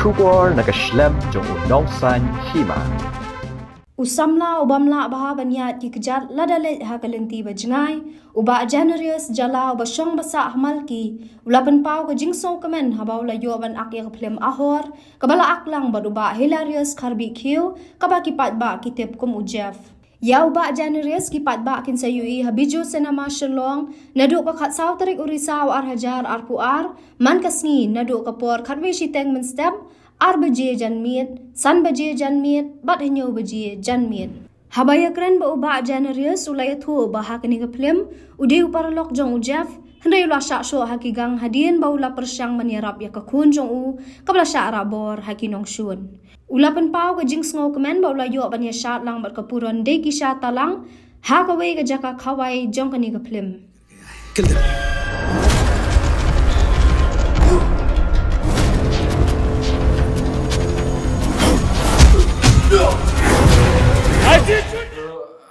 Shubor nakaslem jong unongsan hima. Usamla ubamla baha banyat ki kejat ladale ha kalenti bajngai uba generous jala uba syong basa hamal ki ulapan pau ke jingso kemen habau la yoban ak ya film ahor kabala aklang baduba hilarious karbi kiu kabaki pat ba kitep kum ujaf ya uba generous ki pat ba kin sayui habiju senama shalong nadu ka khat saw tarik urisau ar hajar ar puar man kasni nadu kapor khatwi shiteng men step ar baje janmiet san baje janmiet bat henyo baje janmiet habaya kren ba uba generous ulaya thu ba hakani ka film udi uparlok jong ujaf hendai ula sha sho hakigang hadien ba ula persyang manirap ya ka kun jong u kabla sha rabor hakinong shun ulapan pau ka jings ngo kemen ba ula yo ban ya shat lang bat kapuron de ki sha talang ha ka we ka jaka khawai jong kani ka film kill them.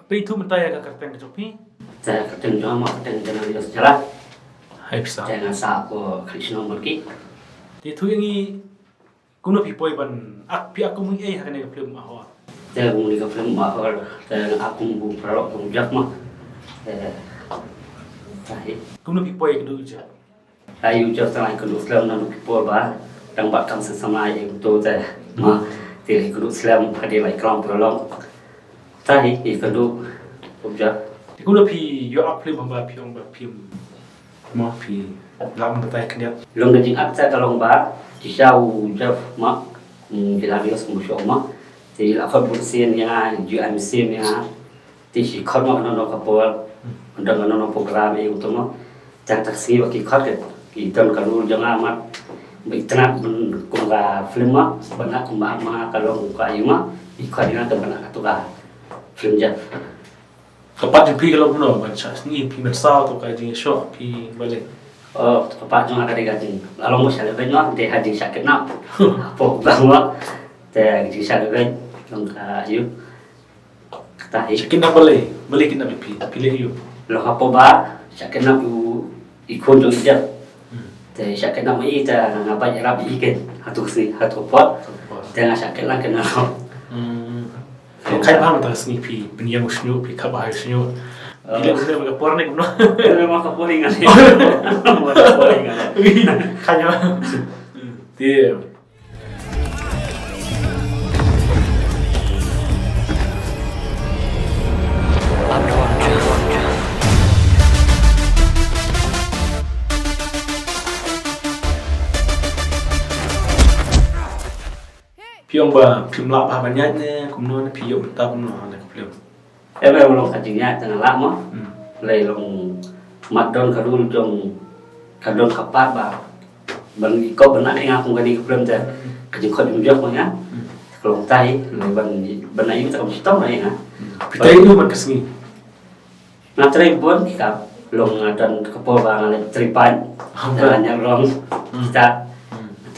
Apa itu mentaya ke kerteng kecopi? Saya kerteng juga mau kerteng dengan dia sejarah. Hai bisa. Jangan sako Krishna Murki. Dia tu yang ini kuno pipoi ban ak pi aku mung hakan ke film ahwa. Saya muli ke film mahal. Saya aku mung perok mung jakma. Saya. Kuno pipoi ke dulu je. Saya ujar tangan kedua Islam nanu pipol ba. Tang bat kang sesama yang tu saya ma. Tidak kedua Islam hadir lagi kelam perolong. Saya kedua ujar. Kuno pi yo up film ba pi ong ba film. Ma pi lam betai kendia. Long daging aksa kalong ba. Disau ujar ma. Hilarious musyo ma. Thì là khâu bút xiên nha, dự án xiên nha, thì chỉ khâu nó kapol, đằng nó program ấy cũng nó, chẳng chắc gì cái khâu cái tên cái luôn jangan amat, bị tenat cùng cả film á, benar cùng mà kalau cái gì mà, cái khâu ini kan benar tu cả film je. Tepat di pi kalau kuno baca ni pi mersau tu kai jing show pi balik. Tepat jangan ada gaji. Lalu mesti ada banyak deh hadir sakit nak, program lah. Tại chỉ sao được trong cả yêu tại Sakin nak balik kita pi pilih you. lo apa ba sakit nak u ikon jong ijab tại sakit nak mai ta ngapa jarab iken hatu pot dengan sakit lang kena Kai paham tak sini pi penyang usnyu pi kabah usnyu. Bila kita berkapor ni kuno. memang kepolingan Kanya. Dia Piong ba film lap ha banyak ne kumno ne piyo ta kumno ne film. em long kajinya tengah lama lay long madon kadul jong kadon kapat ba ban ko benak yang aku gadi film ta kaji khod jong jok nya kalau tai ban ini tak mesti tahu ya Kita itu man kesini. na tray bon kita long dan kapol ba ngale tripan dan yang long kita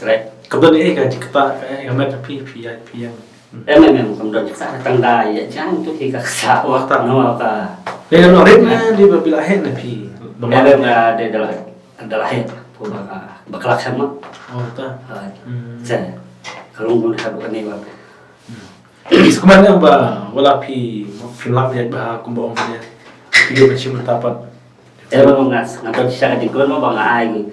tray Kebetulan ni kan kita yang macam pi yang. em kemudian kita datang dah ya jangan tu kita sa waktu no ka Dia orang rek dia bila hen pi. em adalah het bakalak sama Oh ta. saya kalau pun ada ni ba Sekarang ba wala pi film lap ya ba kumba ong dia. Video macam tapat. em ngas ngato siya ka dikon mo ba ngai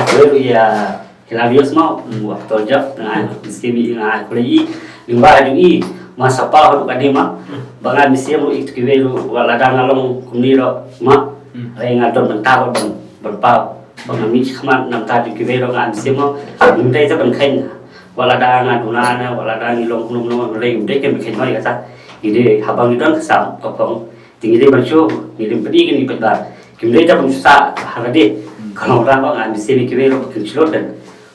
ko ya hilarious mau waktu jap ngai mesti ngai ko i limba i masa pa ho ka di ma bangan mesti mo itu kiwelo wala dangalong kumniro ma ay ngaton bentar berpau bangan mi khamat nam ta di kiwelo ngai mesti mo ndai ta ban khain wala danga dunana wala dangi long kunum no rei ndai ke mi khain mai ka sa ide habang idon sam ko pong tinggi ban show ni lim pedi ni pedar kimdai ta ban sa harade kalau orang bang mesti mi kiwelo kin slotan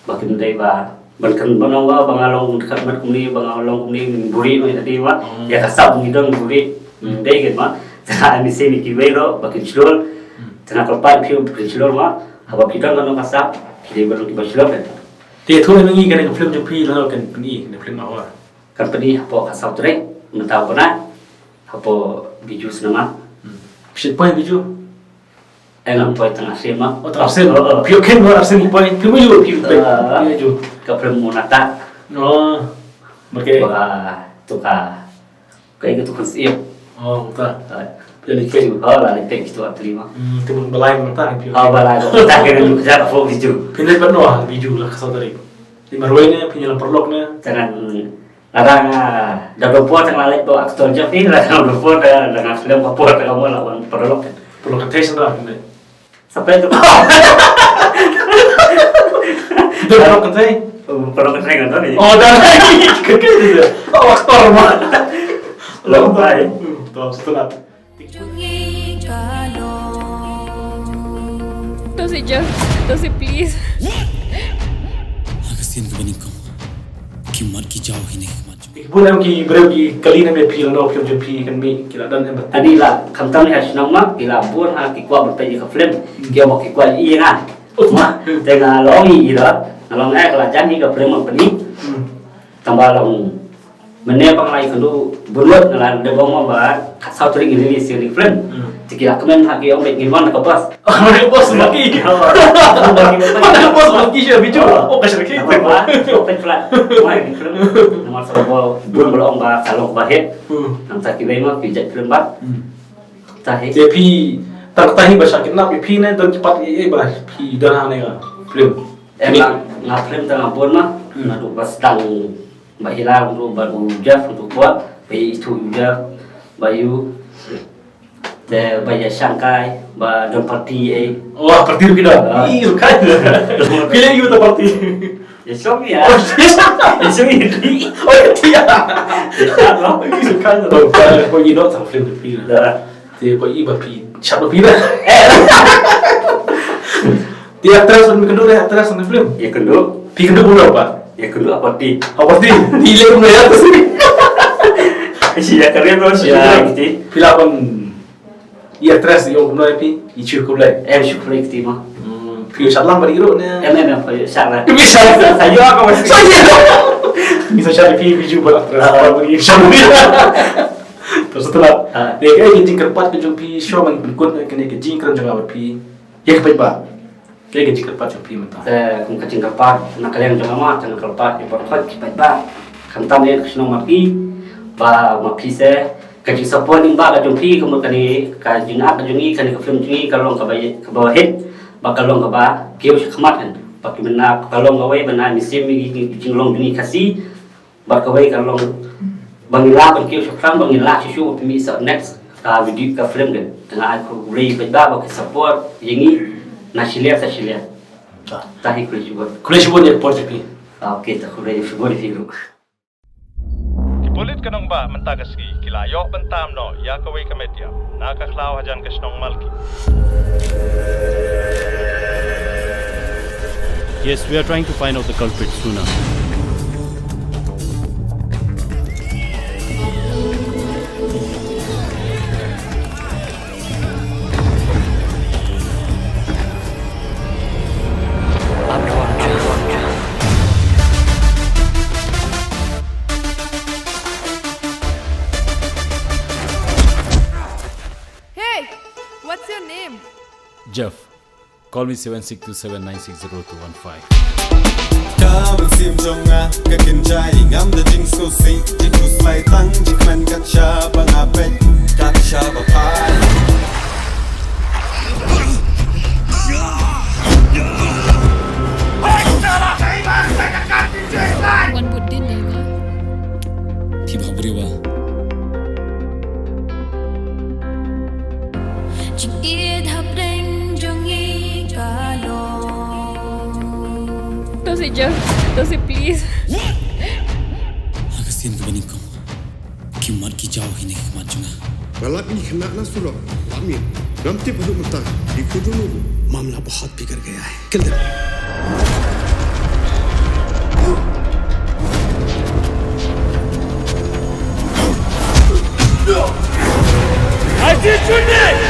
bakin dai ba balkan banong ba bangalong dekat mat kumni bangalong kumni buri no tadi wa ya kasab ngidong buri dai ke ma ta mi se mi kiwelo bakin slol tena kalpan piu bakin slol ma haba kita kan kasab kiri balong di slol kan Dia tu yang ni kan film jopi lalu kan ni film awal. kan pedi apa kasab trek mentau kena apa biju senama Bisa poin biju. Enggak poin tengah sima. Oh, Arsen. Pio ken mo Arsen boy. Pio mo yo pio pe. Pio jo. Ka film munata. Oh. Make. Ba tuka. Kayak gitu kan siap. Oh, ta. Pio ni Kayak pe. gitu. Oh, lah lepek itu terima. Tu mo balai mo ta pio. Oh, balai. Tak kira juga cara fokus itu. Pinai ba no biju la kasau tadi. Di marwene pinai la perlok ne. Jangan larang dah berpuas yang lain tu aktor job ni larang berpuas dengan film berpuas kamu lawan perlok. Perlok tes dah pinai. Sampai tu. Tu perlok kan saya. Perlok kan kan tadi. Oh, dah. Kekek dia. Oh, aktor mah. Lawan baik. Tu setelah. तो से जब तो से please Kasihan kepada kau. Kimat ki jauh ini kimat. Bulan ki bereu ki kali na me pil no pio jo pi kan mi kila dan em. Tadi lah kamtam ni harus nama bila pun hati kuat berpergi ke film dia mau kuat iya kan. Mah tengah longi ida. Long kalau jadi ke film apa ni? Tambah long mana pengalai kalau bulat nalar de bom ba sau tering ini sini film. Tikila kemen haki om ingin mana ke pas. Mana bos lagi? Mana bos lagi je biju? Oh kasih lagi. Open flat. Mai di film. Nama sebab belum ba salong ba het. Nam sakit bayi pijat film ba. Tahi. Jadi tak tahi bahasa kita nak pi ne dan cepat ba pi dan hane ga film. Emang ngap film tengah pun mah. Nadu pas tang bahilang tu baru Jeff untuk buat bayi itu juga bayu de bayi Shanghai ba don party Wah, parti kita. Ih, suka. Pilih you tu parti. ya som ya ya som ini Oh, dia. Ih, suka tu. Kau ini dot sang film tu pi. dah Dia kau ini ba pi. Siapa pi dah? Dia terus kedua dia terus sang film. ya kedua Pi kedua bulan apa? ya kedua party Apa sih? Nilai pun ya tu sih. ya keren bos ya gitu Pila pun. Ia terus yang kumulai pi. Icu kumulai. syukur itu mah Pi salam bagi ro ne. apa salah Bisa. saya apa masih Saya. Bisa cari pi biju buat terus bagi salam. Terus setelah dia kayak gini kerpat ke jumpi show man kun kena ke jing kerja ngawat pi. Ya ke ba. Kayak gini kerpat jumpi mentah. kung kacing kerpat nak kalian jangan mah jangan kerpat di perkot cepat ba kantam ni kesno mati ba mapi se kacing support ni ba kacing pi kemudian kani kacing ak kacing ni kani ke film ni kalau ke bawah head ba kalau ke ba kau sekemat kan pakai benak kalau ngawai benar misim ni kacing long ni kasih ba kawai kalau bangila kan kau sekarang bangila susu pemisa next video ke film kan tengah aku ray ba ke support yang ni Nasilia Nasilia. Tahi kulit juga. Kulit juga dia port pi. Okey, tak kulit juga di situ. Kipulit kanong ba mentagaski kilayo bentam no ya kaway kamedia nakaklaw hajan kasnong malki. Yes, we are trying to find out the culprit sooner. What's your name? Jeff, call me 7627960215. Kawan sim jonga kekenjai ngam da jing so si jing ku slai tang jing man kat sha bang apet kat sha ba pai Wan Buddin nega. Thì bảo beri wa. Chừng yên hấp đánh trong nghi cả lò. तो से जब तो से please Kasihan kepada kau. Kimat ki jauh ini kimat juga. गलत नहीं खना ना सुनो आमी गमती भलो मत देखो दोनों मामला बहुत बिगड़ गया है किल दे Aji Chunde!